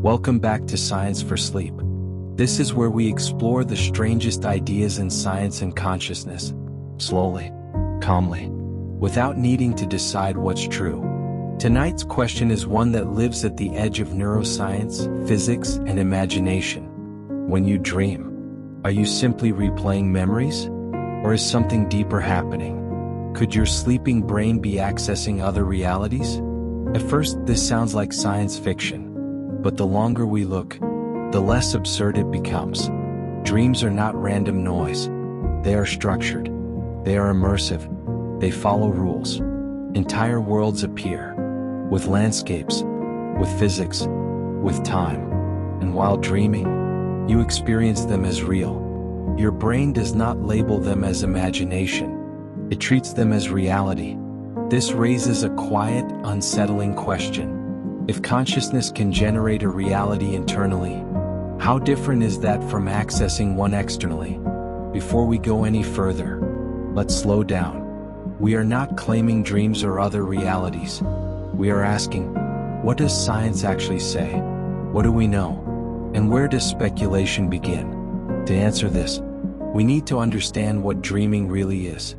Welcome back to Science for Sleep. This is where we explore the strangest ideas in science and consciousness, slowly, calmly, without needing to decide what's true. Tonight's question is one that lives at the edge of neuroscience, physics, and imagination. When you dream, are you simply replaying memories? Or is something deeper happening? Could your sleeping brain be accessing other realities? At first, this sounds like science fiction. But the longer we look, the less absurd it becomes. Dreams are not random noise. They are structured. They are immersive. They follow rules. Entire worlds appear, with landscapes, with physics, with time. And while dreaming, you experience them as real. Your brain does not label them as imagination. It treats them as reality. This raises a quiet, unsettling question. If consciousness can generate a reality internally, how different is that from accessing one externally? Before we go any further, let's slow down. We are not claiming dreams or other realities. We are asking, what does science actually say? What do we know? And where does speculation begin? To answer this, we need to understand what dreaming really is.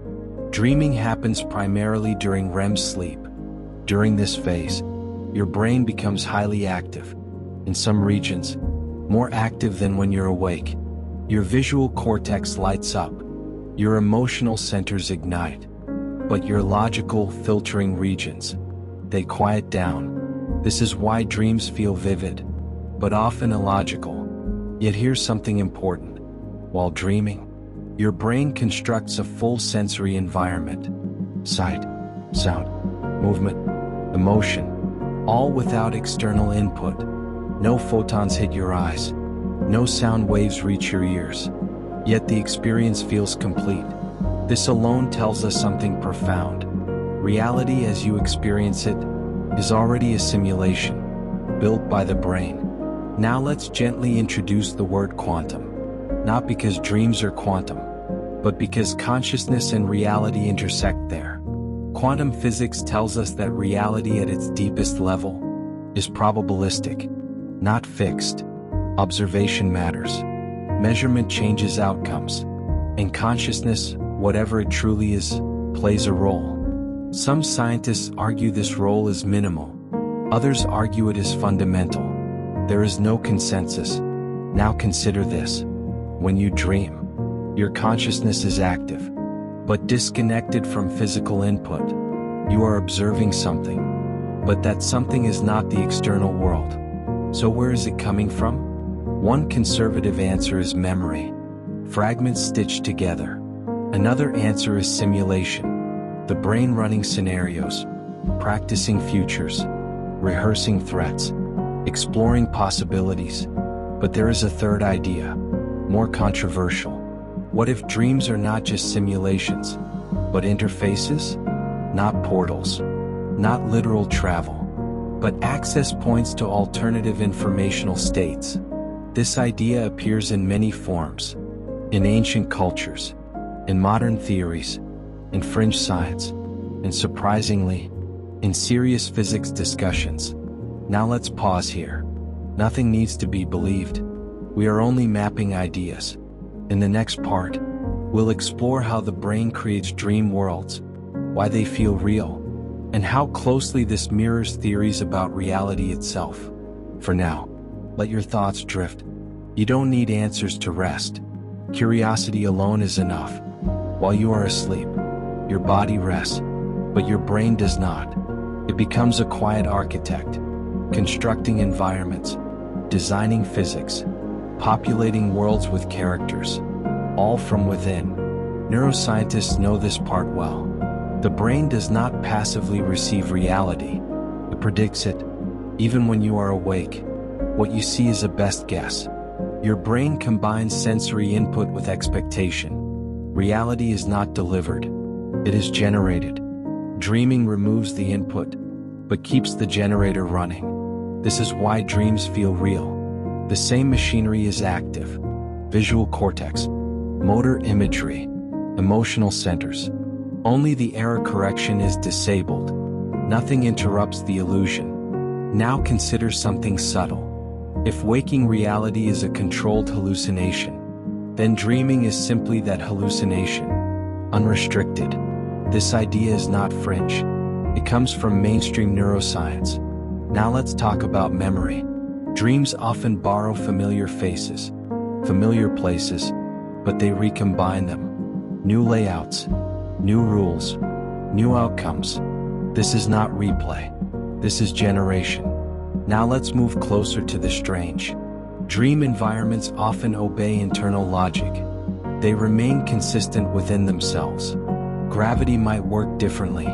Dreaming happens primarily during REM sleep. During this phase, your brain becomes highly active. In some regions, more active than when you're awake. Your visual cortex lights up. Your emotional centers ignite. But your logical, filtering regions, they quiet down. This is why dreams feel vivid, but often illogical. Yet here's something important. While dreaming, your brain constructs a full sensory environment. Sight, sound, movement, emotion, all without external input. No photons hit your eyes. No sound waves reach your ears. Yet the experience feels complete. This alone tells us something profound. Reality as you experience it is already a simulation, built by the brain. Now let's gently introduce the word quantum. Not because dreams are quantum, but because consciousness and reality intersect there. Quantum physics tells us that reality at its deepest level is probabilistic, not fixed. Observation matters. Measurement changes outcomes. And consciousness, whatever it truly is, plays a role. Some scientists argue this role is minimal. Others argue it is fundamental. There is no consensus. Now consider this. When you dream, your consciousness is active, but disconnected from physical input. You are observing something, but that something is not the external world. So where is it coming from? One conservative answer is memory, fragments stitched together. Another answer is simulation, the brain running scenarios, practicing futures, rehearsing threats, exploring possibilities. But there is a third idea, more controversial. What if dreams are not just simulations, but interfaces? Not portals, not literal travel, but access points to alternative informational states. This idea appears in many forms, in ancient cultures, in modern theories, in fringe science, and surprisingly, in serious physics discussions. Now let's pause here. Nothing needs to be believed. We are only mapping ideas. In the next part, we'll explore how the brain creates dream worlds, why they feel real, and how closely this mirrors theories about reality itself. For now, let your thoughts drift. You don't need answers to rest. Curiosity alone is enough. While you are asleep, your body rests, but your brain does not. It becomes a quiet architect, constructing environments, designing physics, populating worlds with characters, all from within. Neuroscientists know this part well. The brain does not passively receive reality. It predicts it. Even when you are awake, what you see is a best guess. Your brain combines sensory input with expectation. Reality is not delivered. It is generated. Dreaming removes the input, but keeps the generator running. This is why dreams feel real. The same machinery is active. Visual cortex, motor imagery, emotional centers. Only the error correction is disabled. Nothing interrupts the illusion. Now consider something subtle. If waking reality is a controlled hallucination, then dreaming is simply that hallucination, unrestricted. This idea is not fringe. It comes from mainstream neuroscience. Now let's talk about memory. Dreams often borrow familiar faces, familiar places, but they recombine them. New layouts, new rules, new outcomes. This is not replay. This is generation. Now let's move closer to the strange. Dream environments often obey internal logic. They remain consistent within themselves. Gravity might work differently,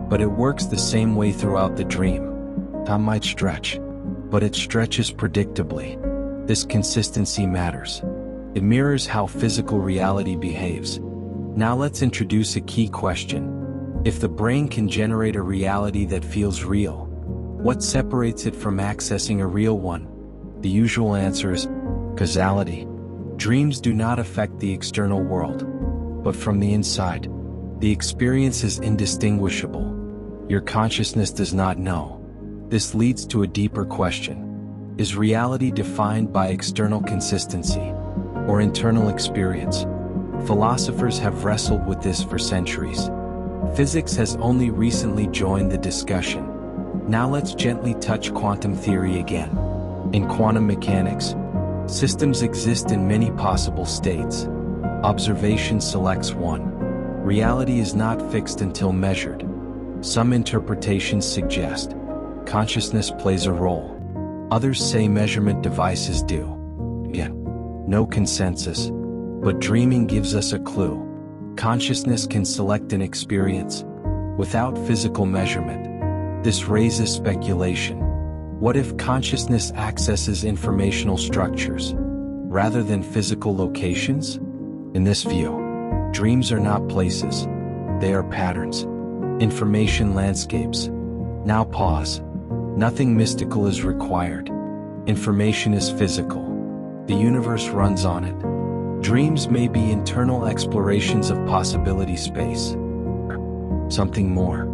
but it works the same way throughout the dream. Time might stretch, but it stretches predictably. This consistency matters. It mirrors how physical reality behaves. Now let's introduce a key question. If the brain can generate a reality that feels real, what separates it from accessing a real one? The usual answer is causality. Dreams do not affect the external world, but from the inside, the experience is indistinguishable. Your consciousness does not know. This leads to a deeper question. Is reality defined by external consistency or internal experience? Philosophers have wrestled with this for centuries. Physics has only recently joined the discussion. Now let's gently touch quantum theory again. In quantum mechanics, systems exist in many possible states. Observation selects one. Reality is not fixed until measured. Some interpretations suggest consciousness plays a role. Others say measurement devices do. Yet, no consensus. But dreaming gives us a clue. Consciousness can select an experience without physical measurement. This raises speculation. What if consciousness accesses informational structures rather than physical locations? In this view, dreams are not places. They are patterns, information landscapes. Now pause. Nothing mystical is required. Information is physical. The universe runs on it. Dreams may be internal explorations of possibility space. Something more.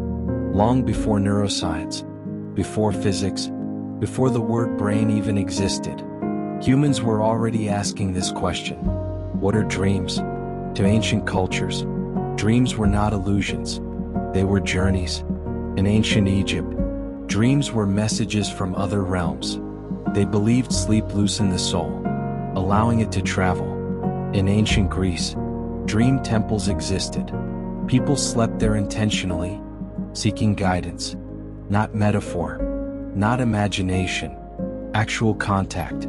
Long before neuroscience, before physics, before the word brain even existed, humans were already asking this question. What are dreams? To ancient cultures, dreams were not illusions. They were journeys. In ancient Egypt, dreams were messages from other realms. They believed sleep loosened the soul, allowing it to travel. In ancient Greece, dream temples existed. People slept there intentionally, seeking guidance, not metaphor, not imagination, actual contact.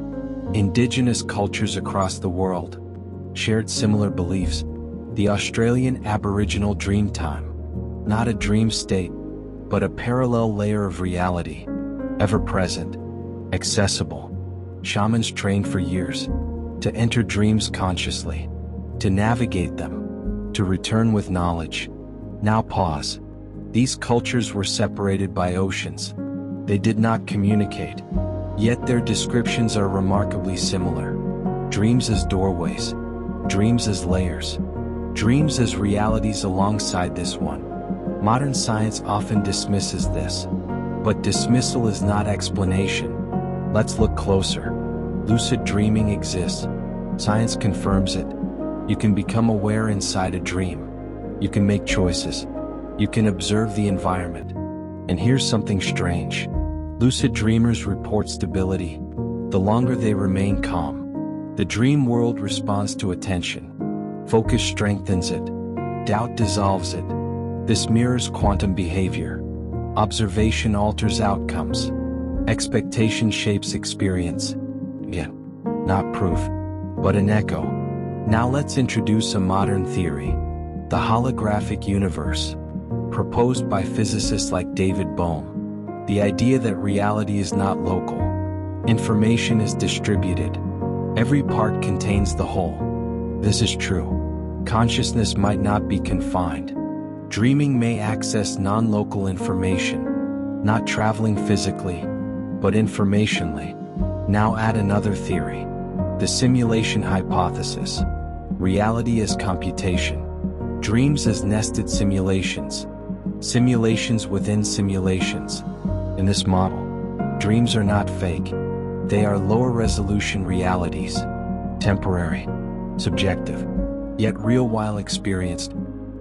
Indigenous cultures across the world shared similar beliefs. The Australian Aboriginal dream time, not a dream state, but a parallel layer of reality, ever-present, accessible. Shamans trained for years to enter dreams consciously, to navigate them, to return with knowledge. Now pause. These cultures were separated by oceans. They did not communicate, yet their descriptions are remarkably similar. Dreams as doorways, dreams as layers, dreams as realities alongside this one. Modern science often dismisses this, but dismissal is not explanation. Let's look closer. Lucid dreaming exists. Science confirms it. You can become aware inside a dream. You can make choices. You can observe the environment. And here's something strange. Lucid dreamers report stability. The longer they remain calm, the dream world responds to attention. Focus strengthens it. Doubt dissolves it. This mirrors quantum behavior. Observation alters outcomes. Expectation shapes experience. Yet, not proof, but an echo. Now let's introduce a modern theory. The holographic universe. Proposed by physicists like David Bohm. The idea that reality is not local. Information is distributed. Every part contains the whole. This is true. Consciousness might not be confined. Dreaming may access non-local information, not traveling physically, but informationally. Now add another theory. The simulation hypothesis. Reality as computation. Dreams as nested simulations. Simulations within simulations. In this model, dreams are not fake. They are lower resolution realities, temporary, subjective, yet real while experienced.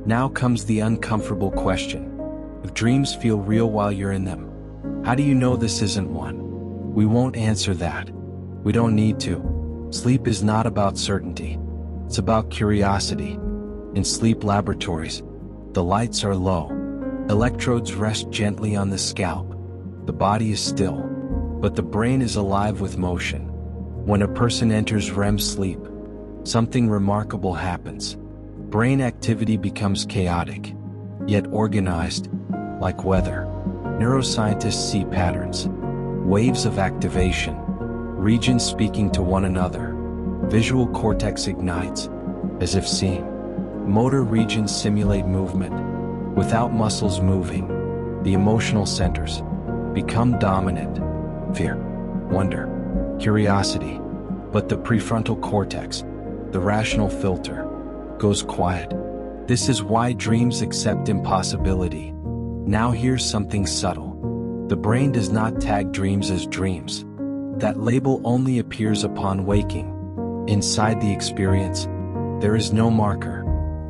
Now comes the uncomfortable question. If dreams feel real while you're in them, how do you know this isn't one? We won't answer that. We don't need to. Sleep is not about certainty. It's about curiosity. In sleep laboratories, the lights are low. Electrodes rest gently on the scalp. The body is still, but the brain is alive with motion. When a person enters REM sleep, something remarkable happens. Brain activity becomes chaotic, yet organized, like weather. Neuroscientists see patterns, waves of activation, regions speaking to one another. Visual cortex ignites, as if seeing. Motor regions simulate movement. Without muscles moving, the emotional centers become dominant. Fear, wonder, curiosity. But the prefrontal cortex, the rational filter, goes quiet. This is why dreams accept impossibility. Now here's something subtle. The brain does not tag dreams as dreams. That label only appears upon waking. Inside the experience, there is no marker.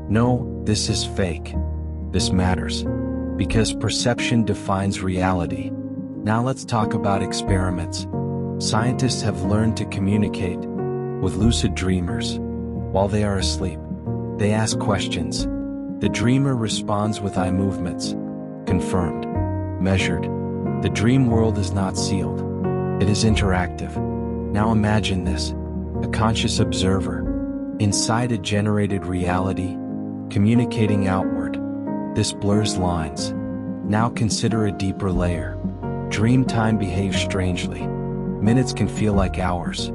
No, this is fake. This matters, because perception defines reality. Now let's talk about experiments. Scientists have learned to communicate with lucid dreamers while they are asleep. They ask questions. The dreamer responds with eye movements. Confirmed. Measured. The dream world is not sealed. It is interactive. Now imagine this. A conscious observer inside a generated reality, communicating outward. This blurs lines. Now consider a deeper layer. Dream time behaves strangely. Minutes can feel like hours.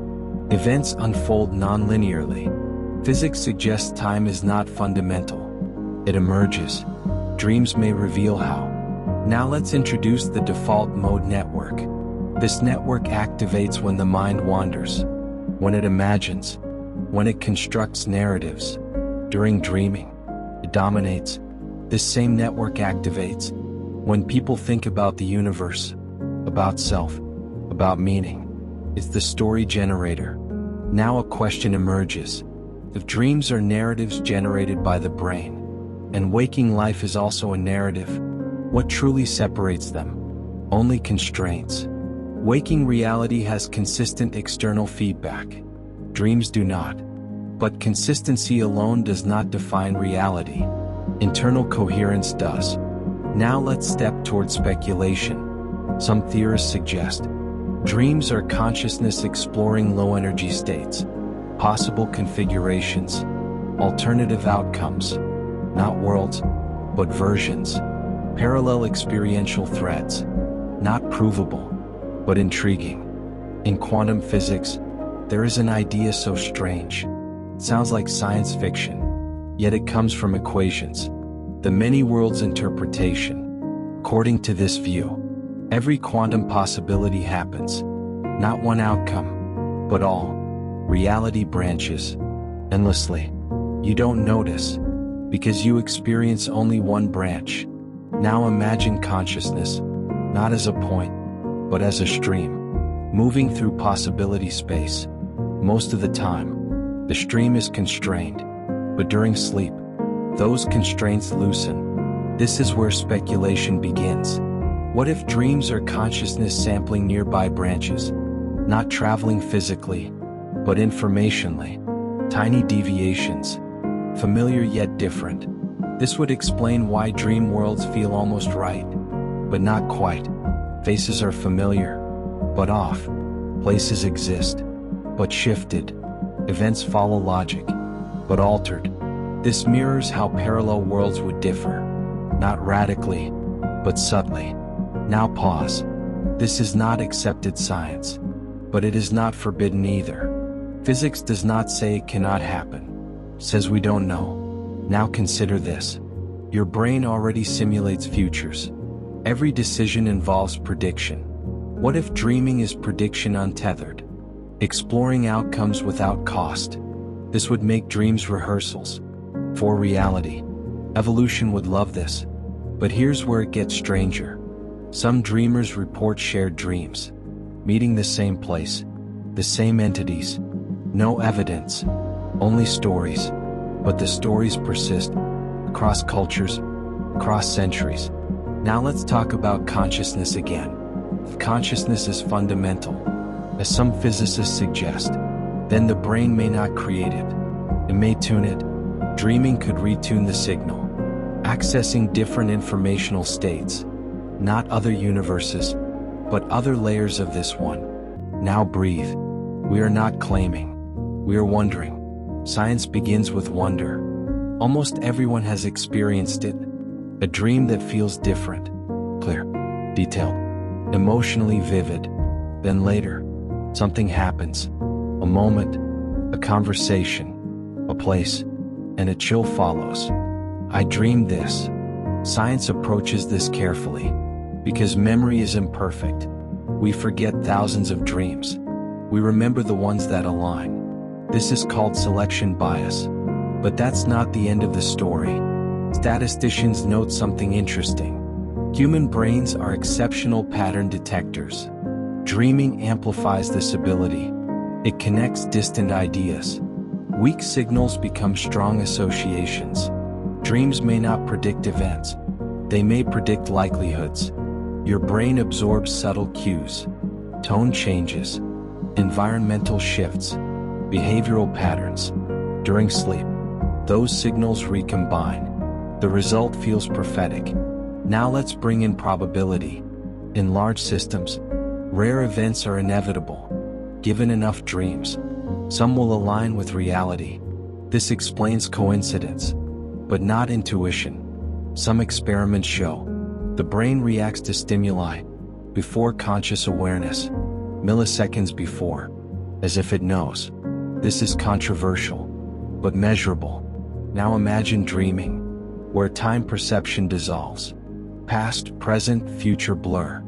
Events unfold non-linearly. Physics suggests time is not fundamental. It emerges. Dreams may reveal how. Now let's introduce the default mode network. This network activates when the mind wanders, when it imagines, when it constructs narratives. During dreaming, it dominates. This same network activates when people think about the universe, about self, about meaning. It's the story generator. Now a question emerges. If dreams are narratives generated by the brain, and waking life is also a narrative, what truly separates them? Only constraints. Waking reality has consistent external feedback. Dreams do not. But consistency alone does not define reality. Internal coherence does. Now let's step toward speculation. Some theorists suggest dreams are consciousness exploring low-energy states, possible configurations, alternative outcomes, not worlds, but versions, parallel experiential threads, not provable, but intriguing. In quantum physics, there is an idea so strange. It sounds like science fiction, yet it comes from equations. The many worlds interpretation. According to this view, every quantum possibility happens. Not one outcome, but all. Reality branches endlessly. You don't notice, because you experience only one branch. Now imagine consciousness, not as a point, but as a stream, moving through possibility space. Most of the time, the stream is constrained, but during sleep, those constraints loosen. This is where speculation begins. What if dreams are consciousness sampling nearby branches, not traveling physically, but informationally? Tiny deviations, familiar yet different. This would explain why dream worlds feel almost right, but not quite. Faces are familiar, but off. Places exist, but shifted. Events follow logic, but altered. This mirrors how parallel worlds would differ, not radically, but subtly. Now pause. This is not accepted science, but it is not forbidden either. Physics does not say it cannot happen. It says we don't know. Now consider this. Your brain already simulates futures. Every decision involves prediction. What if dreaming is prediction untethered? Exploring outcomes without cost. This would make dreams rehearsals for reality. Evolution would love this. But here's where it gets stranger. Some dreamers report shared dreams, meeting the same place, The same entities. No evidence. Only stories. But the stories persist. Across cultures. Across centuries. Now let's talk about consciousness again. If consciousness is fundamental, as some physicists suggest, then the brain may not create it. It may tune it. Dreaming could retune the signal, accessing different informational states, not other universes, but other layers of this one. Now breathe. We are not claiming. We are wondering. Science begins with wonder. Almost everyone has experienced it. A dream that feels different, clear, detailed, emotionally vivid. Then later, something happens. A moment, a conversation, a place, and a chill follows. I dreamed this. Science approaches this carefully, because memory is imperfect. We forget thousands of dreams. We remember the ones that align. This is called selection bias. But that's not the end of the story. Statisticians note something interesting. Human brains are exceptional pattern detectors. Dreaming amplifies this ability. It connects distant ideas. Weak signals become strong associations. Dreams may not predict events. They may predict likelihoods. Your brain absorbs subtle cues. Tone changes. Environmental shifts. Behavioral patterns. During sleep, those signals recombine. The result feels prophetic. Now let's bring in probability. In large systems, rare events are inevitable. Given enough dreams, some will align with reality. This explains coincidence, but not intuition. Some experiments show the brain reacts to stimuli before conscious awareness, milliseconds before, as if it knows. This is controversial, but measurable. Now imagine dreaming, where time perception dissolves. Past, present, future blur.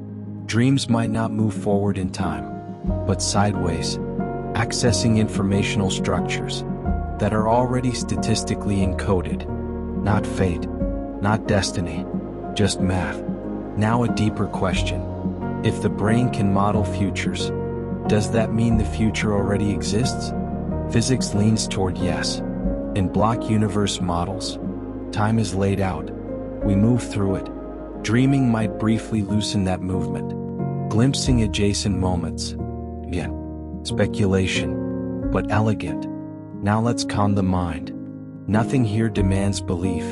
Dreams might not move forward in time, but sideways, accessing informational structures that are already statistically encoded. Not fate, not destiny, just math. Now a deeper question. If the brain can model futures, does that mean the future already exists? Physics leans toward yes. In block universe models, time is laid out. We move through it. Dreaming might briefly loosen that movement, glimpsing adjacent moments. Again, speculation, but elegant. Now let's calm the mind. Nothing here demands belief,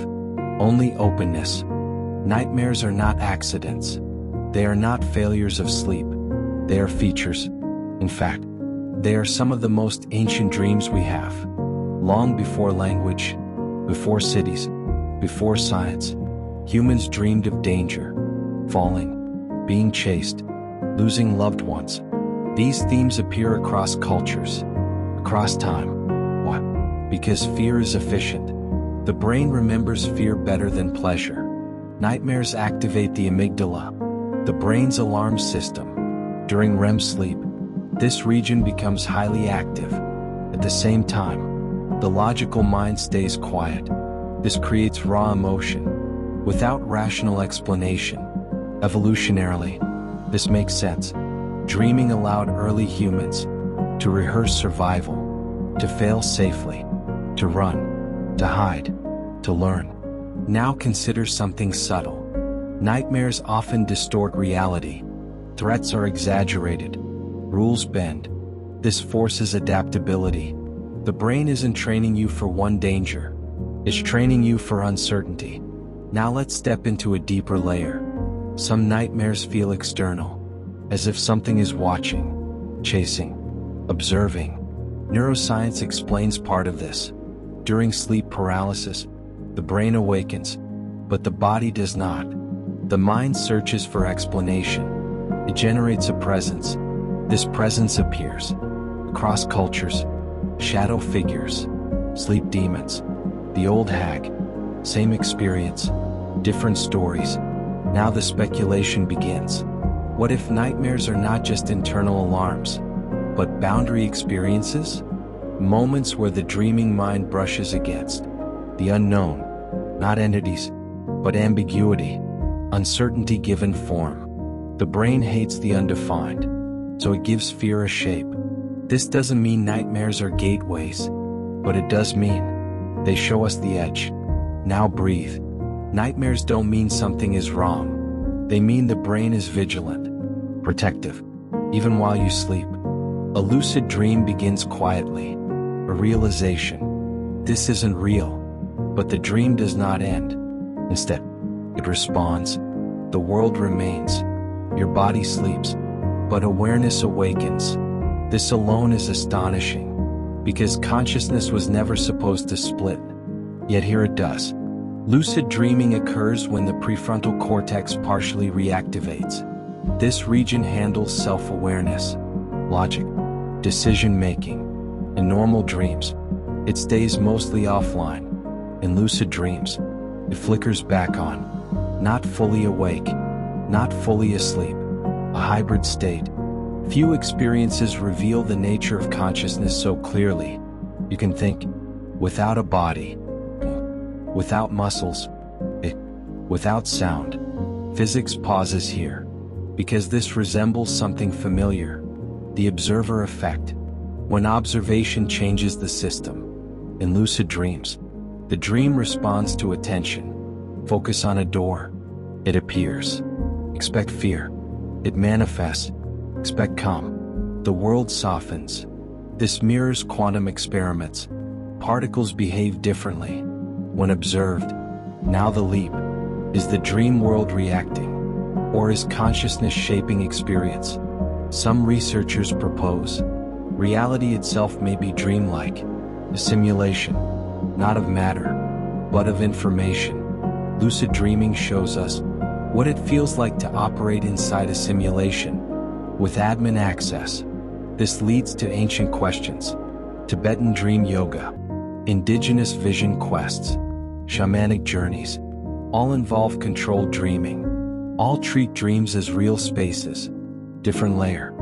only openness. Nightmares are not accidents. They are not failures of sleep. They are features. In fact, they are some of the most ancient dreams we have. Long before language, before cities, before science, humans dreamed of danger, falling, being chased, losing loved ones. These themes appear across cultures, across time. What? Because fear is efficient. The brain remembers fear better than pleasure. Nightmares activate the amygdala, the brain's alarm system. During REM sleep, this region becomes highly active. At the same time, the logical mind stays quiet. This creates raw emotion, without rational explanation. Evolutionarily, this makes sense. Dreaming allowed early humans to rehearse survival, to fail safely, to run, to hide, to learn. Now consider something subtle. Nightmares often distort reality. Threats are exaggerated. Rules bend. This forces adaptability. The brain isn't training you for one danger. It's training you for uncertainty. Now let's step into a deeper layer. Some nightmares feel external, as if something is watching, chasing, observing. Neuroscience explains part of this. During sleep paralysis, the brain awakens, but the body does not. The mind searches for explanation. It generates a presence. This presence appears across cultures, shadow figures, sleep demons, the old hag. Same experience, different stories. Now the speculation begins. What if nightmares are not just internal alarms, but boundary experiences? Moments where the dreaming mind brushes against the unknown, not entities, but ambiguity, uncertainty given form. The brain hates the undefined, so it gives fear a shape. This doesn't mean nightmares are gateways, but it does mean they show us the edge. Now breathe. Nightmares don't mean something is wrong. They mean the brain is vigilant, protective, even while you sleep. A lucid dream begins quietly, a realization. This isn't real, but the dream does not end. Instead, it responds. The world remains. Your body sleeps, but awareness awakens. This alone is astonishing, because consciousness was never supposed to split. Yet here it does. Lucid dreaming occurs when the prefrontal cortex partially reactivates. This region handles self-awareness, logic, decision-making. In normal dreams, it stays mostly offline. In lucid dreams, it flickers back on, not fully awake, not fully asleep, a hybrid state. Few experiences reveal the nature of consciousness so clearly. You can think without a body, without muscles, without sound. Physics pauses here, because this resembles something familiar, the observer effect. When observation changes the system. In lucid dreams, the dream responds to attention. Focus on a door. It appears. Expect fear. It manifests. Expect calm. The world softens. This mirrors quantum experiments. Particles behave differently when observed. Now the leap. Is the dream world reacting? Or is consciousness shaping experience? Some researchers propose reality itself may be dreamlike, a simulation, not of matter, but of information. Lucid dreaming shows us what it feels like to operate inside a simulation, with admin access. This leads to ancient questions, Tibetan dream yoga, indigenous vision quests, shamanic journeys. All involve controlled dreaming. All treat dreams as real spaces. Different layer,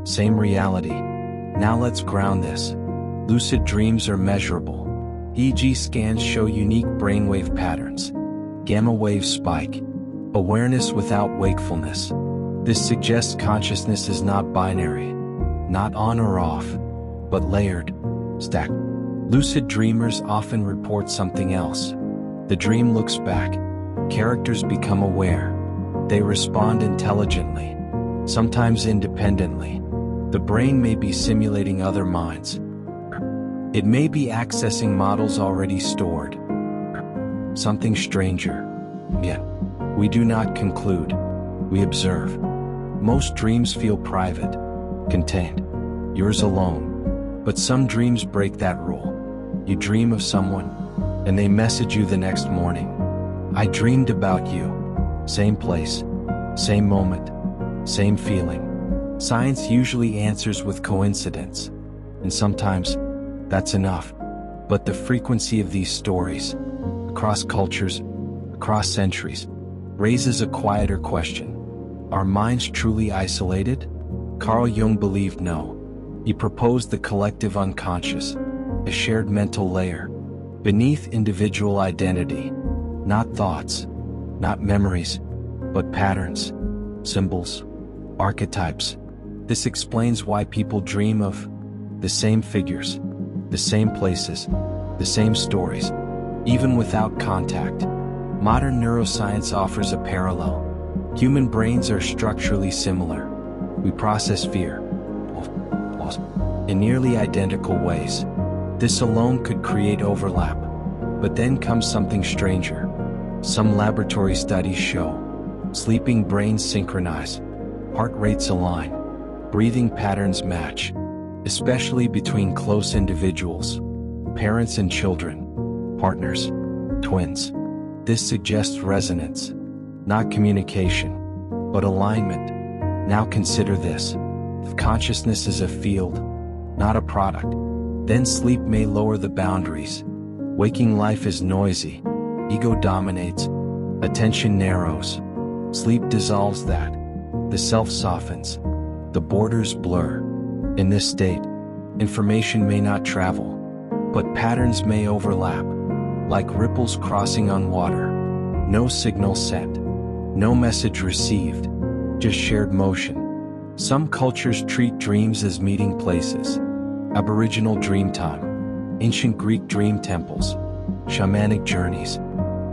same reality. Now let's ground this. Lucid dreams are measurable. EEG scans show unique brainwave patterns. Gamma wave spike. Awareness without wakefulness. This suggests consciousness is not binary, not on or off, but layered, stacked. Lucid dreamers often report something else. The dream looks back. Characters become aware. They respond intelligently, sometimes independently. The brain may be simulating other minds. It may be accessing models already stored. Something stranger. Yet, we do not conclude. We observe. Most dreams feel private, contained, yours alone. But some dreams break that rule. You dream of someone, and they message you the next morning. I dreamed about you. Same place, same moment, same feeling. Science usually answers with coincidence, and sometimes that's enough. But the frequency of these stories, across cultures, across centuries, raises a quieter question. Are minds truly isolated? Carl Jung believed no. He proposed the collective unconscious, a shared mental layer, beneath individual identity. Not thoughts, not memories, but patterns, symbols, archetypes. This explains why people dream of the same figures, the same places, the same stories, even without contact. Modern neuroscience offers a parallel. Human brains are structurally similar. We process fear in nearly identical ways. This alone could create overlap. But then comes something stranger. Some laboratory studies show sleeping brains synchronize, heart rates align, breathing patterns match, especially between close individuals, parents and children, partners, twins. This suggests resonance, not communication, but alignment. Now consider this. If consciousness is a field, not a product, then sleep may lower the boundaries. Waking life is noisy. Ego dominates. Attention narrows. Sleep dissolves that. The self softens. The borders blur. In this state, information may not travel, but patterns may overlap, like ripples crossing on water. No signal sent. No message received. Just shared motion. Some cultures treat dreams as meeting places, Aboriginal dream time, ancient Greek dream temples, shamanic journeys,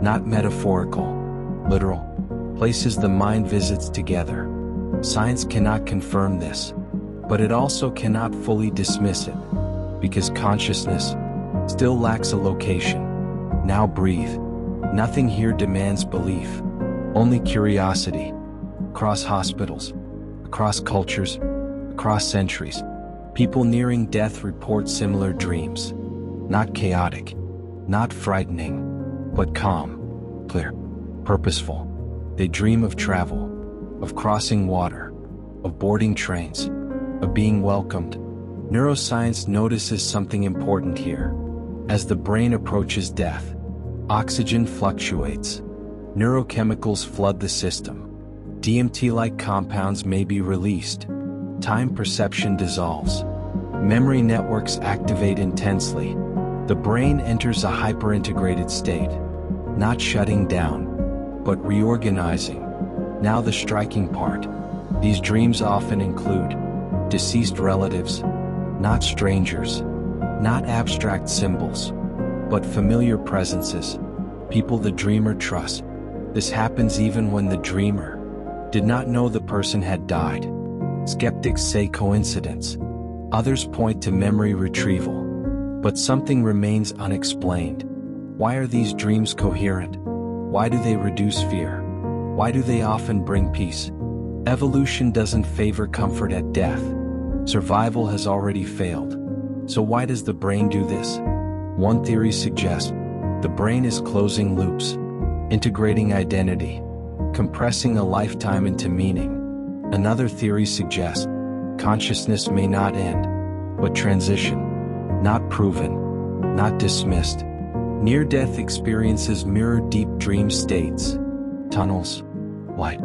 not metaphorical, literal, places the mind visits together. Science cannot confirm this, but it also cannot fully dismiss it, because consciousness still lacks a location. Now breathe. Nothing here demands belief, only curiosity. Across hospitals, across cultures, across centuries, people nearing death report similar dreams. Not chaotic, not frightening, but calm, clear, purposeful. They dream of travel, of crossing water, of boarding trains, of being welcomed. Neuroscience notices something important here. As the brain approaches death, oxygen fluctuates. Neurochemicals flood the system. DMT-like compounds may be released. Time perception dissolves. Memory networks activate intensely. The brain enters a hyper-integrated state, not shutting down, but reorganizing. Now the striking part. These dreams often include deceased relatives, not strangers, not abstract symbols, but familiar presences, people the dreamer trusts. This happens even when the dreamer did not know the person had died. Skeptics say coincidence. Others point to memory retrieval. But something remains unexplained. Why are these dreams coherent? Why do they reduce fear? Why do they often bring peace? Evolution doesn't favor comfort at death. Survival has already failed. So why does the brain do this? One theory suggests the brain is closing loops, integrating identity, compressing a lifetime into meaning. Another theory suggests consciousness may not end, but transition. Not proven, not dismissed. Near-death experiences mirror deep dream states. Tunnels, light,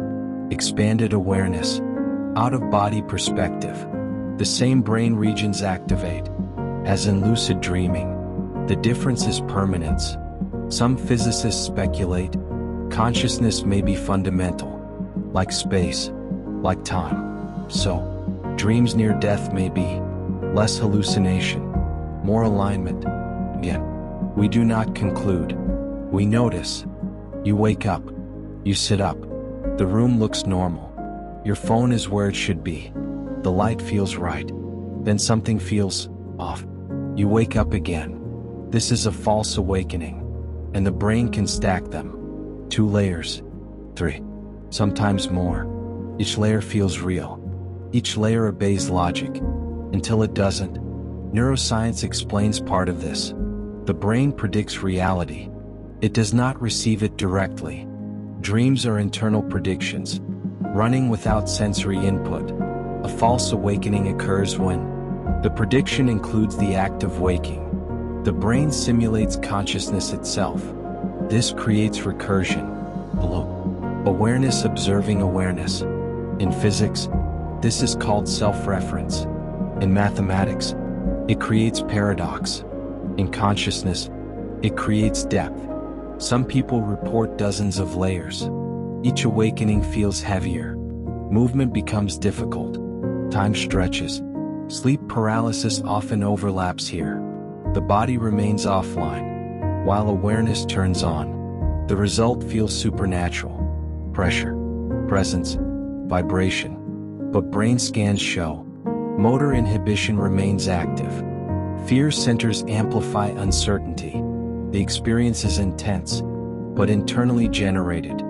expanded awareness, out-of-body perspective. The same brain regions activate, as in lucid dreaming. The difference is permanence. Some physicists speculate consciousness may be fundamental, like space, like time. So, dreams near death may be less hallucination, more alignment. Again, we do not conclude. We notice. You wake up. You sit up. The room looks normal. Your phone is where it should be. The light feels right. Then something feels off. You wake up again. This is a false awakening, and the brain can stack them. 2 layers, 3, sometimes more. Each layer feels real. Each layer obeys logic, until it doesn't. Neuroscience explains part of this. The brain predicts reality. It does not receive it directly. Dreams are internal predictions, running without sensory input. A false awakening occurs when the prediction includes the act of waking. The brain simulates consciousness itself. This creates recursion, awareness observing awareness. In physics, this is called self-reference. In mathematics, it creates paradox. In consciousness, it creates depth. Some people report dozens of layers. Each awakening feels heavier. Movement becomes difficult. Time stretches. Sleep paralysis often overlaps here. The body remains offline, while awareness turns on. The result feels supernatural. Pressure, presence, vibration. But brain scans show motor inhibition remains active. Fear centers amplify uncertainty. The experience is intense, but internally generated.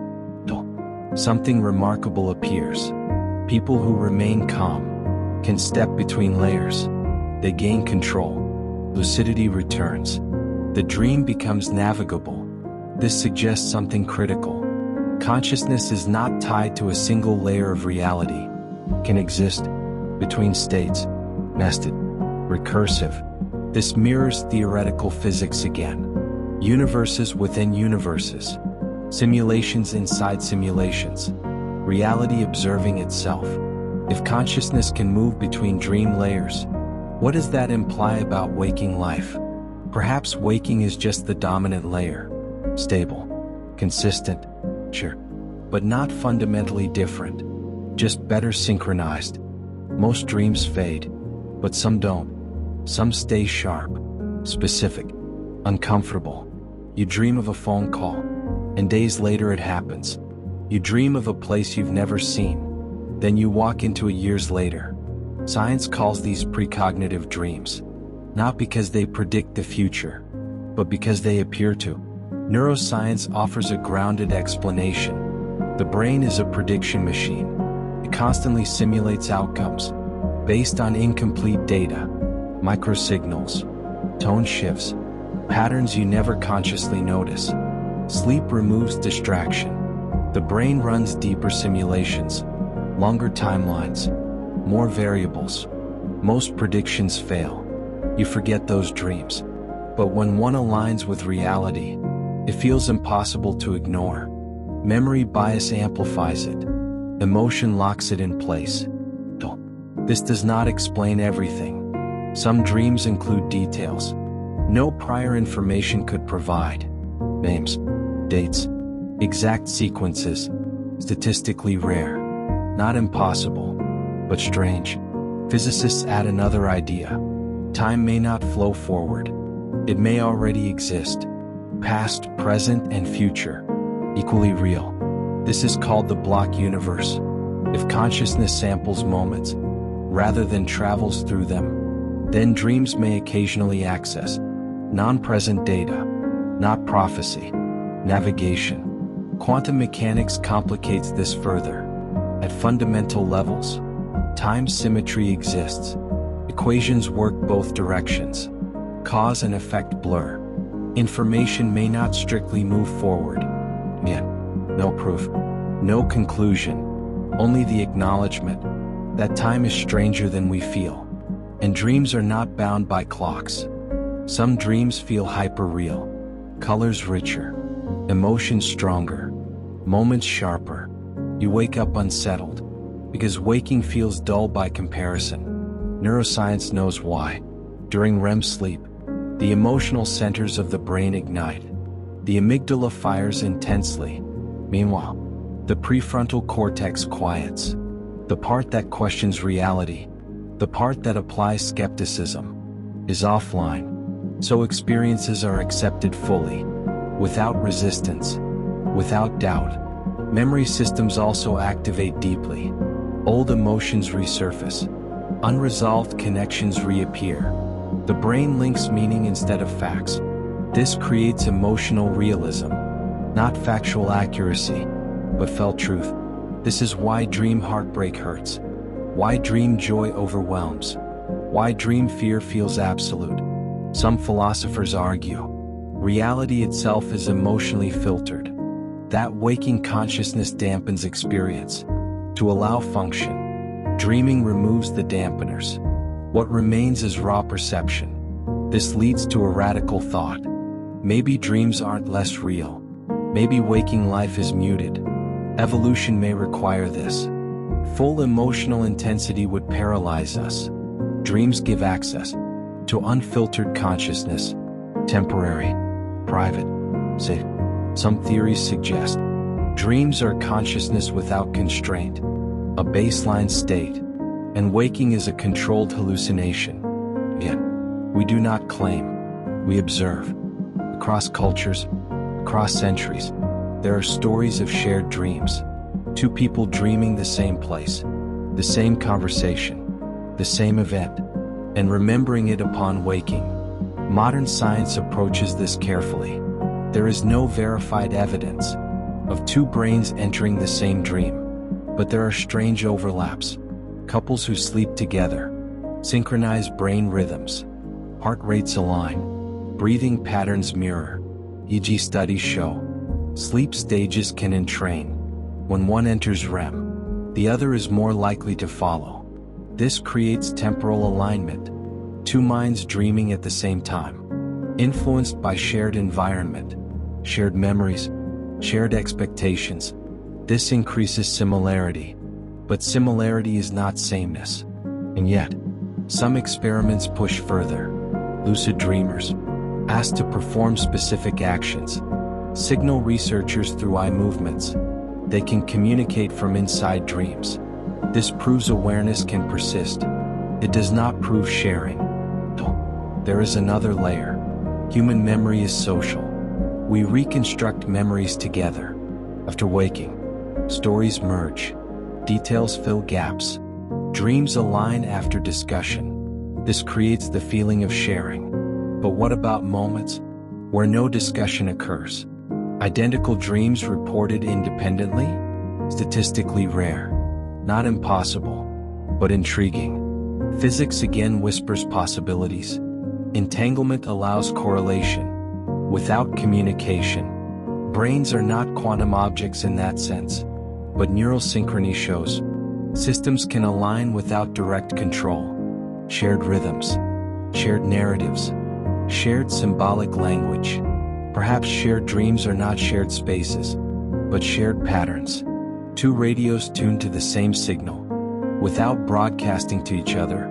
Something remarkable appears. People who remain calm can step between layers. They gain control. Lucidity returns. The dream becomes navigable. This suggests something critical. Consciousness is not tied to a single layer of reality. Can exist between states, nested, recursive. This mirrors theoretical physics again. Universes within universes. Simulations inside simulations. Reality observing itself. If consciousness can move between dream layers, what does that imply about waking life? Perhaps waking is just the dominant layer. Stable, consistent, sure, but not fundamentally different. Just better synchronized. Most dreams fade, but some don't. Some stay sharp, specific, uncomfortable. You dream of a phone call, and days later it happens. You dream of a place you've never seen, then you walk into it years later. Science calls these precognitive dreams, not because they predict the future, but because they appear to. Neuroscience offers a grounded explanation. The brain is a prediction machine. It constantly simulates outcomes based on incomplete data, microsignals, tone shifts, patterns you never consciously notice. Sleep removes distraction. The brain runs deeper simulations, longer timelines, more variables. Most predictions fail. You forget those dreams. But when one aligns with reality, it feels impossible to ignore. Memory bias amplifies it. Emotion locks it in place. This does not explain everything. Some dreams include details no prior information could provide. Names, dates, exact sequences, statistically rare. Not impossible, but strange. Physicists add another idea. Time may not flow forward. It may already exist. Past, present, and future, equally real. This is called the block universe. If consciousness samples moments, rather than travels through them, then dreams may occasionally access non-present data, not prophecy, navigation. Quantum mechanics complicates this further. At fundamental levels, time symmetry exists. Equations work both directions. Cause and effect blur. Information may not strictly move forward. Yet, no proof, no conclusion, only the acknowledgement that time is stranger than we feel. And dreams are not bound by clocks. Some dreams feel hyper-real, colors richer, emotions stronger, moments sharper. You wake up unsettled, because waking feels dull by comparison. Neuroscience knows why. During REM sleep, the emotional centers of the brain ignite. The amygdala fires intensely. Meanwhile, the prefrontal cortex quiets. The part that questions reality, the part that applies skepticism, is offline. So experiences are accepted fully, without resistance, without doubt. Memory systems also activate deeply. Old emotions resurface. Unresolved connections reappear. The brain links meaning instead of facts. This creates emotional realism, not factual accuracy, but felt truth. This is why dream heartbreak hurts, why dream joy overwhelms, why dream fear feels absolute. Some philosophers argue, reality itself is emotionally filtered. That waking consciousness dampens experience. To allow function, dreaming removes the dampeners. What remains is raw perception. This leads to a radical thought. Maybe dreams aren't less real. Maybe waking life is muted. Evolution may require this. Full emotional intensity would paralyze us. Dreams give access to unfiltered consciousness, temporary, private, safe. Some theories suggest dreams are consciousness without constraint, a baseline state, and waking is a controlled hallucination. Yet, we do not claim, we observe. Across cultures, across centuries, there are stories of shared dreams. Two people dreaming the same place, the same conversation, the same event, and remembering it upon waking. Modern science approaches this carefully. There is no verified evidence of two brains entering the same dream, but there are strange overlaps. Couples who sleep together synchronize brain rhythms, heart rates align, breathing patterns mirror. E.g., studies show sleep stages can entrain. When one enters REM, the other is more likely to follow. This creates temporal alignment, two minds dreaming at the same time, influenced by shared environment, shared memories, shared expectations. This increases similarity, but similarity is not sameness. And yet, some experiments push further. Lucid dreamers, asked to perform specific actions, signal researchers through eye movements. They can communicate from inside dreams. This proves awareness can persist. It does not prove sharing. there is another layer. Human memory is social. We reconstruct memories together. After waking, stories merge. Details fill gaps. Dreams align after discussion. This creates the feeling of sharing. But what about moments where no discussion occurs? Identical dreams reported independently? Statistically rare. Not impossible, but intriguing. Physics again whispers possibilities. Entanglement allows correlation. Without communication, brains are not quantum objects in that sense, but neural synchrony shows systems can align without direct control. Shared rhythms, shared narratives, shared symbolic language. Perhaps shared dreams are not shared spaces, but shared patterns. Two radios tuned to the same signal, without broadcasting to each other.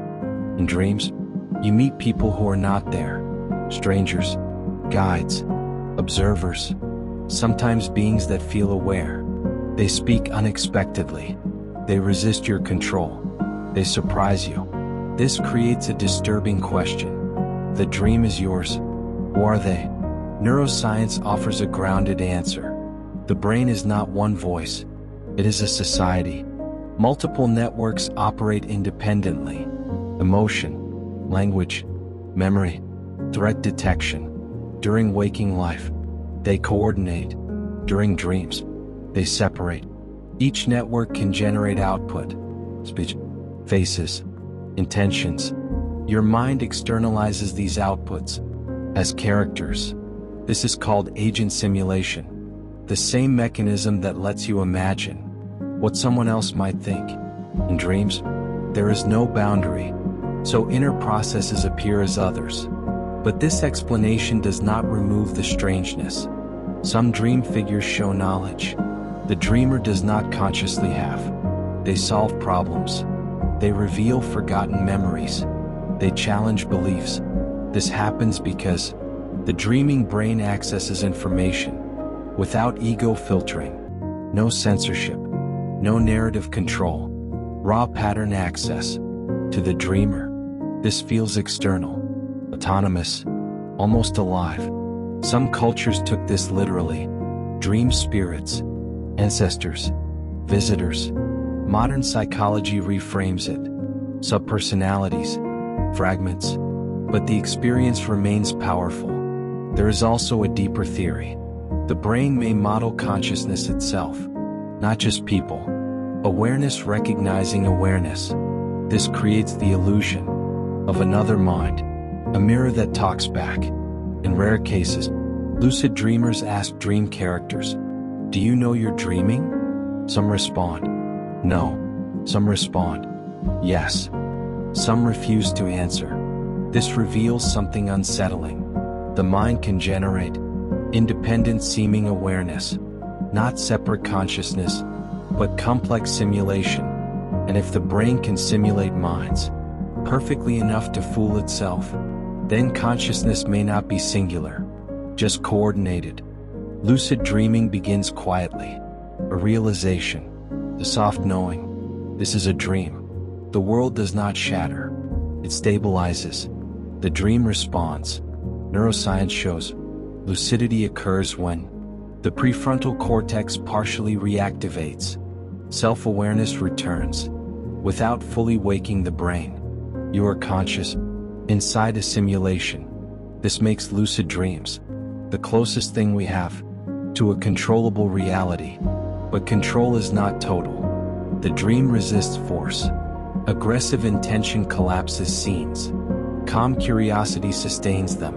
In dreams, you meet people who are not there. Strangers, guides, observers, sometimes beings that feel aware. They speak unexpectedly. They resist your control. They surprise you. This creates a disturbing question. The dream is yours. Who are they? Neuroscience offers a grounded answer. The brain is not one voice. It is a society. Multiple networks operate independently. Emotion, language, memory, threat detection. During waking life, they coordinate. During dreams, they separate. Each network can generate output, speech, faces, intentions. Your mind externalizes these outputs as characters. This is called agent simulation, the same mechanism that lets you imagine what someone else might think. In dreams, there is no boundary, so inner processes appear as others. But this explanation does not remove the strangeness. Some dream figures show knowledge. The dreamer does not consciously have. They solve problems. They reveal forgotten memories. They challenge beliefs. This happens because the dreaming brain accesses information without ego filtering. No censorship. No narrative control. Raw pattern access. To the dreamer, this feels external, autonomous, almost alive. Some cultures took this literally. Dream spirits, ancestors, visitors. Modern psychology reframes it. Subpersonalities, fragments. But the experience remains powerful. There is also a deeper theory. The brain may model consciousness itself, not just people. Awareness recognizing awareness. This creates the illusion of another mind, a mirror that talks back. In rare cases, lucid dreamers ask dream characters, "Do you know you're dreaming?" Some respond, "No." Some respond, "Yes." Some refuse to answer. This reveals something unsettling. The mind can generate independent seeming awareness, not separate consciousness, but complex simulation. And if the brain can simulate minds perfectly enough to fool itself, then consciousness may not be singular, just coordinated. Lucid dreaming begins quietly, a realization, the soft knowing, this is a dream. The world does not shatter, it stabilizes. The dream responds. Neuroscience shows lucidity occurs when the prefrontal cortex partially reactivates. Self-awareness returns. Without fully waking the brain, you are conscious, inside a simulation. This makes lucid dreams the closest thing we have to a controllable reality. But control is not total. The dream resists force. Aggressive intention collapses scenes. Calm curiosity sustains them.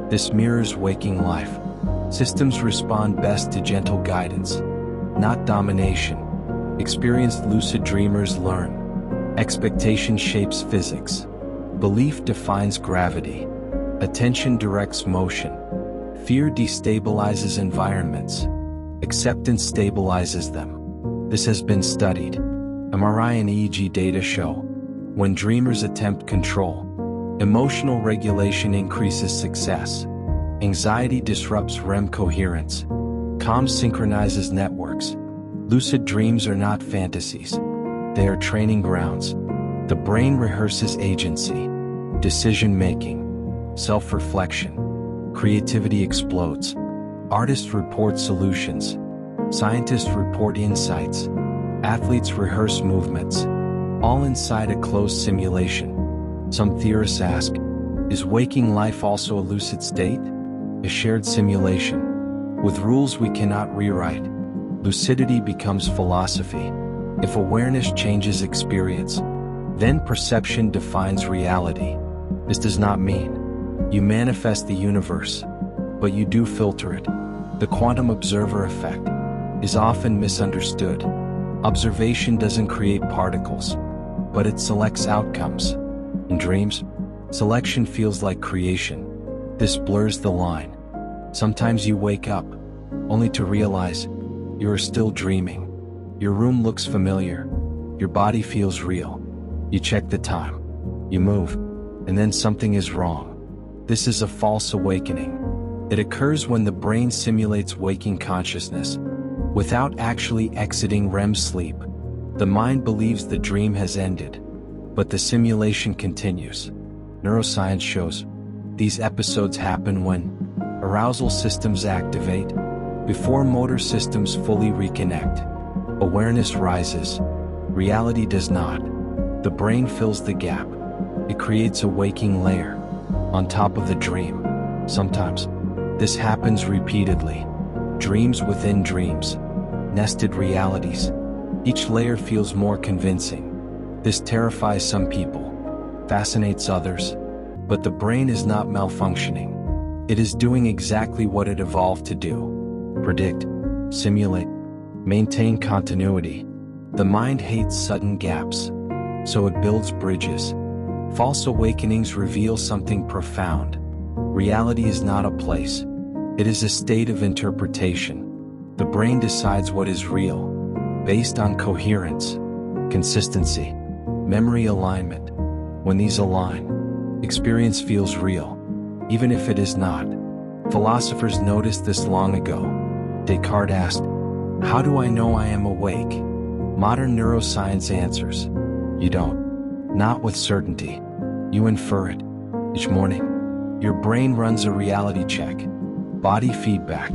This mirrors waking life. Systems respond best to gentle guidance, not domination. Experienced lucid dreamers learn. Expectation shapes physics. Belief defines gravity. Attention directs motion. Fear destabilizes environments. Acceptance stabilizes them. This has been studied. MRI and EEG data show when dreamers attempt control, emotional regulation increases success. Anxiety disrupts REM coherence. Calm synchronizes networks. Lucid dreams are not fantasies. They are training grounds. The brain rehearses agency, decision-making, self-reflection. Creativity explodes. Artists report solutions. Scientists report insights. Athletes rehearse movements. All inside a closed simulation. Some theorists ask, is waking life also a lucid state? A shared simulation. With rules we cannot rewrite, lucidity becomes philosophy. If awareness changes experience, then perception defines reality. This does not mean you manifest the universe, but you do filter it. The quantum observer effect is often misunderstood. Observation doesn't create particles, but it selects outcomes. In dreams, selection feels like creation. This blurs the line. Sometimes you wake up, only to realize you are still dreaming. Your room looks familiar. Your body feels real. You check the time. You move, and then something is wrong. This is a false awakening. It occurs when the brain simulates waking consciousness without actually exiting REM sleep. The mind believes the dream has ended, but the simulation continues. Neuroscience shows these episodes happen when arousal systems activate before motor systems fully reconnect. Awareness rises. Reality does not. The brain fills the gap. It creates a waking layer on top of the dream. Sometimes this happens repeatedly. Dreams within dreams. Nested realities. Each layer feels more convincing. This terrifies some people, fascinates others, but the brain is not malfunctioning. It is doing exactly what it evolved to do: predict, simulate, maintain continuity. The mind hates sudden gaps, so it builds bridges. False awakenings reveal something profound. Reality is not a place. It is a state of interpretation. The brain decides what is real, based on coherence, consistency, memory alignment. When these align, experience feels real, even if it is not. Philosophers noticed this long ago. Descartes asked, "How do I know I am awake?" Modern neuroscience answers, "You don't. Not with certainty. You infer it." Each morning, your brain runs a reality check. Body feedback,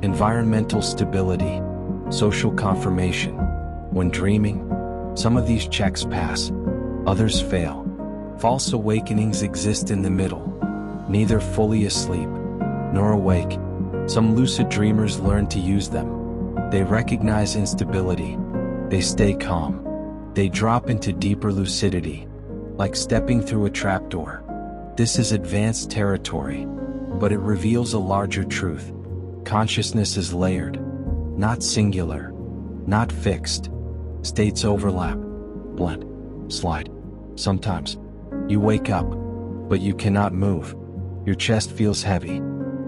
environmental stability, social confirmation. When dreaming, some of these checks pass, others fail. False awakenings exist in the middle, neither fully asleep nor awake. Some lucid dreamers learn to use them. They recognize instability. They stay calm. They drop into deeper lucidity, like stepping through a trapdoor. This is advanced territory, but it reveals a larger truth. Consciousness is layered, not singular, not fixed. States overlap, blend, slide. Sometimes you wake up, but you cannot move. Your chest feels heavy.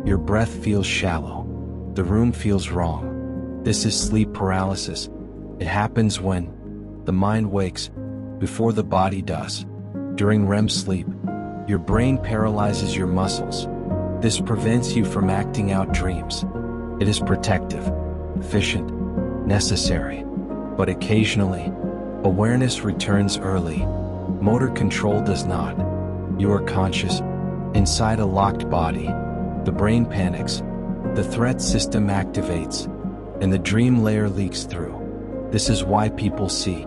Your breath feels shallow. The room feels wrong. This is sleep paralysis. It happens when the mind wakes before the body does. During REM sleep, your brain paralyzes your muscles. This prevents you from acting out dreams. It is protective, efficient, necessary. But occasionally, awareness returns early. Motor control does not. You are conscious, inside a locked body. The brain panics. The threat system activates, and the dream layer leaks through. This is why people see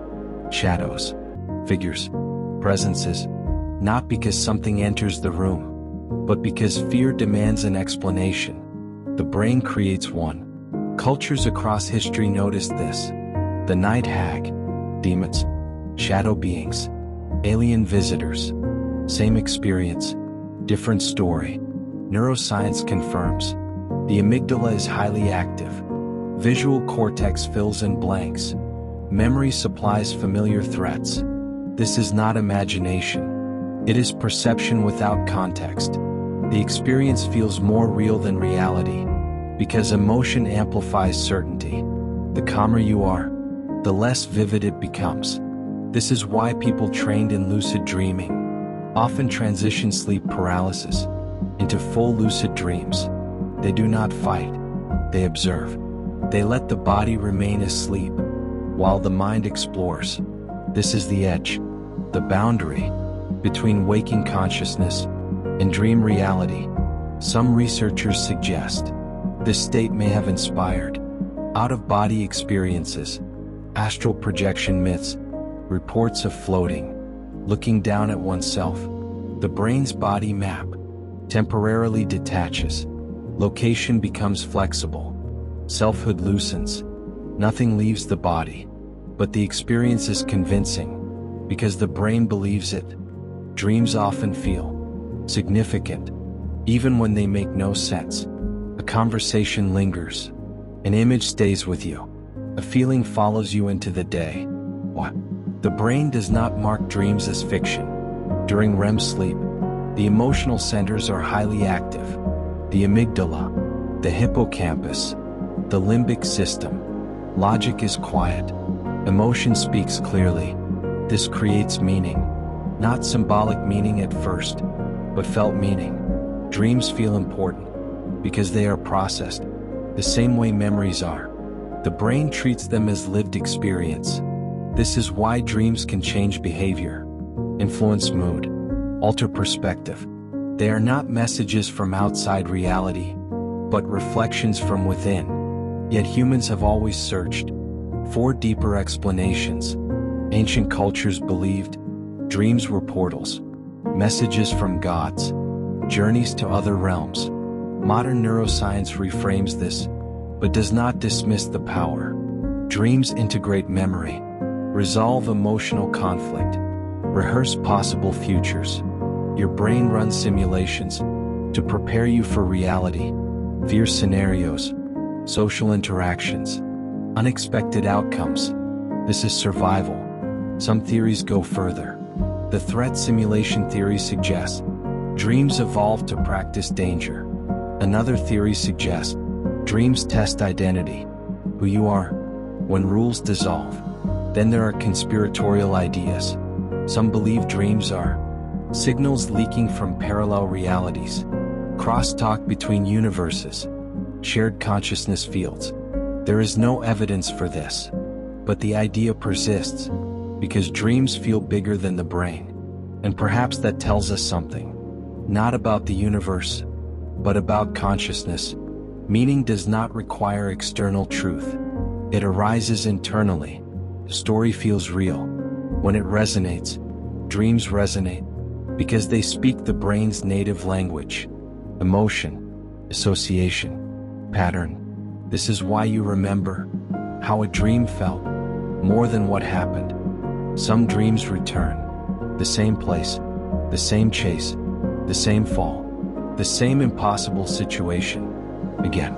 shadows, figures, presences, not because something enters the room, but because fear demands an explanation. The brain creates one. Cultures across history noticed this. The night hag, demons, shadow beings, alien visitors. Same experience, different story. Neuroscience confirms. The amygdala is highly active. Visual cortex fills in blanks. Memory supplies familiar threats. This is not imagination. It is perception without context. The experience feels more real than reality, because emotion amplifies certainty. The calmer you are, the less vivid it becomes. This is why people trained in lucid dreaming often transition sleep paralysis into full lucid dreams. They do not fight. They observe. They let the body remain asleep while the mind explores. This is the edge, the boundary between waking consciousness In dream reality, some researchers suggest this state may have inspired out-of-body experiences, astral projection myths, reports of floating, looking down at oneself. The brain's body map temporarily detaches. Location becomes flexible. Selfhood loosens. Nothing leaves the body. But the experience is convincing because the brain believes it. Dreams often feel significant, even when they make no sense. A conversation lingers. An image stays with you. A feeling follows you into the day. What? The brain does not mark dreams as fiction. During REM sleep, the emotional centers are highly active. The amygdala, the hippocampus, the limbic system. Logic is quiet. Emotion speaks clearly. This creates meaning. Not symbolic meaning at first, but felt meaning. Dreams feel important because they are processed, the same way memories are. The brain treats them as lived experience. This is why dreams can change behavior, influence mood, alter perspective. They are not messages from outside reality, but reflections from within. Yet humans have always searched for deeper explanations. Ancient cultures believed dreams were portals, messages from gods, journeys to other realms. Modern neuroscience reframes this, but does not dismiss the power. Dreams integrate memory, resolve emotional conflict, rehearse possible futures. Your brain runs simulations to prepare you for reality, fear scenarios, social interactions, unexpected outcomes. This is survival. Some theories go further. The threat simulation theory suggests dreams evolve to practice danger. Another theory suggests dreams test identity, who you are, when rules dissolve. Then there are conspiratorial ideas. Some believe dreams are signals leaking from parallel realities, crosstalk between universes, shared consciousness fields. There is no evidence for this, but the idea persists because dreams feel bigger than the brain. And perhaps that tells us something, not about the universe, but about consciousness. Meaning does not require external truth. It arises internally. The story feels real. When it resonates, dreams resonate because they speak the brain's native language. Emotion, association, pattern. This is why you remember how a dream felt more than what happened. Some dreams return. The same place, the same chase, the same fall, the same impossible situation. Again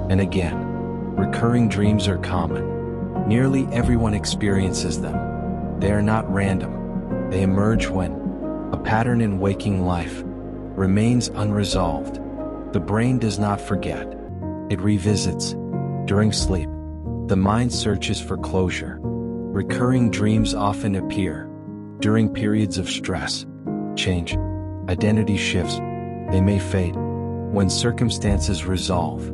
and again. Recurring dreams are common. Nearly everyone experiences them. They are not random. They emerge when a pattern in waking life remains unresolved. The brain does not forget. It revisits. During sleep, the mind searches for closure. Recurring dreams often appear during periods of stress, change, identity shifts. They may fade when circumstances resolve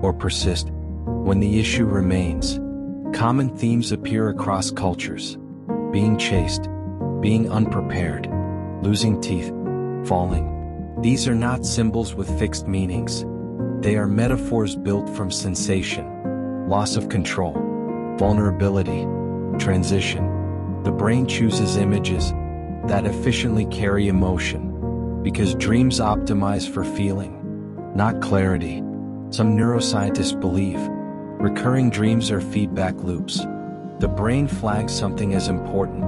or persist when the issue remains. Common themes appear across cultures: being chased, being unprepared, losing teeth, falling. These are not symbols with fixed meanings. They are metaphors built from sensation, loss of control, vulnerability, transition. The brain chooses images that efficiently carry emotion because dreams optimize for feeling, not clarity. Some neuroscientists believe recurring dreams are feedback loops. The brain flags something as important,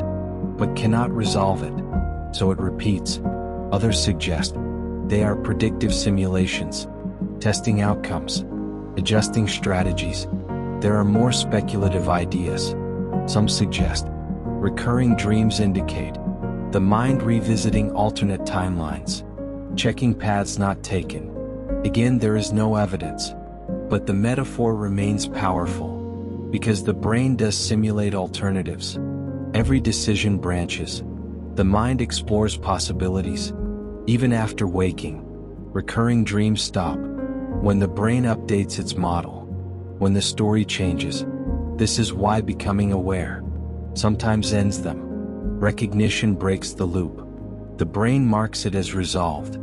but cannot resolve it, so it repeats. Others suggest they are predictive simulations, testing outcomes, adjusting strategies. There are more speculative ideas. Some suggest recurring dreams indicate the mind revisiting alternate timelines, checking paths not taken. Again, there is no evidence, but the metaphor remains powerful because the brain does simulate alternatives. Every decision branches. The mind explores possibilities. Even after waking, recurring dreams stop when the brain updates its model, when the story changes. This is why becoming aware sometimes ends them. Recognition breaks the loop. The brain marks it as resolved.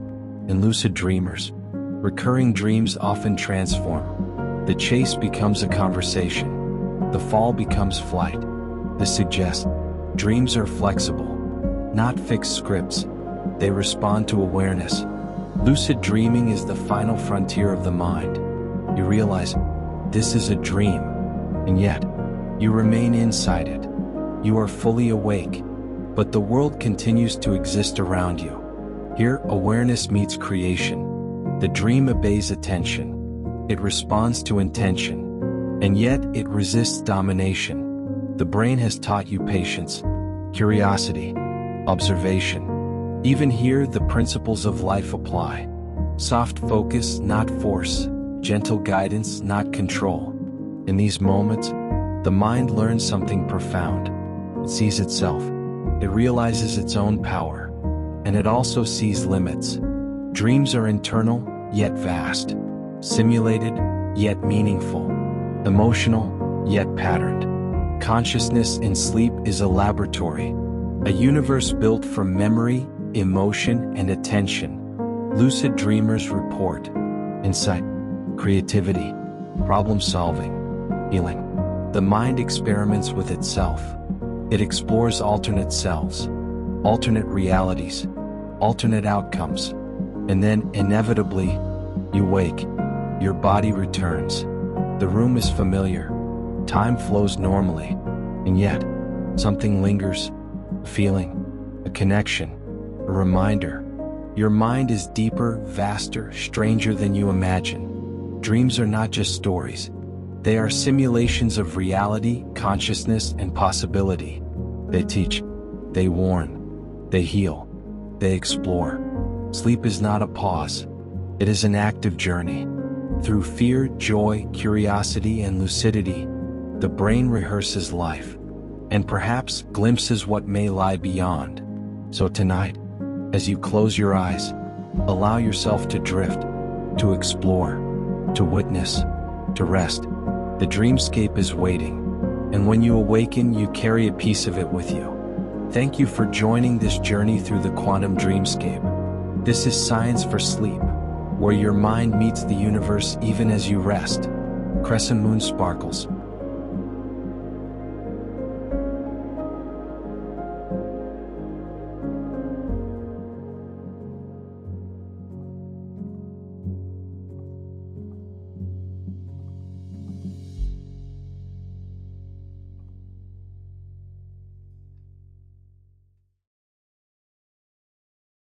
In lucid dreamers, recurring dreams often transform. The chase becomes a conversation. The fall becomes flight. This suggests dreams are flexible, not fixed scripts. They respond to awareness. Lucid dreaming is the final frontier of the mind. You realize this is a dream, and yet you remain inside it. You are fully awake, but the world continues to exist around you. Here, awareness meets creation. The dream obeys attention. It responds to intention, and yet it resists domination. The brain has taught you patience, curiosity, observation. Even here, the principles of life apply. Soft focus, not force. Gentle guidance, not control. In these moments, the mind learns something profound. It sees itself. It realizes its own power. And it also sees limits. Dreams are internal, yet vast. Simulated, yet meaningful. Emotional, yet patterned. Consciousness in sleep is a laboratory. A universe built from memory, emotion, and attention. Lucid dreamers report insight, creativity, problem-solving, healing. The mind experiments with itself. It explores alternate selves, alternate realities, alternate outcomes. And then, inevitably, you wake. Your body returns. The room is familiar. Time flows normally. And yet, something lingers. A feeling, a connection, a reminder. Your mind is deeper, vaster, stranger than you imagine. Dreams are not just stories. They are simulations of reality, consciousness, and possibility. They teach, they warn, they heal, they explore. Sleep is not a pause. It is an active journey. Through fear, joy, curiosity, and lucidity, the brain rehearses life, and perhaps glimpses what may lie beyond. So tonight, as you close your eyes, allow yourself to drift, to explore, to witness, to rest. The dreamscape is waiting, and when you awaken, you carry a piece of it with you. Thank you for joining this journey through the quantum dreamscape. This is Science for Sleep, where your mind meets the universe even as you rest. Crescent moon sparkles,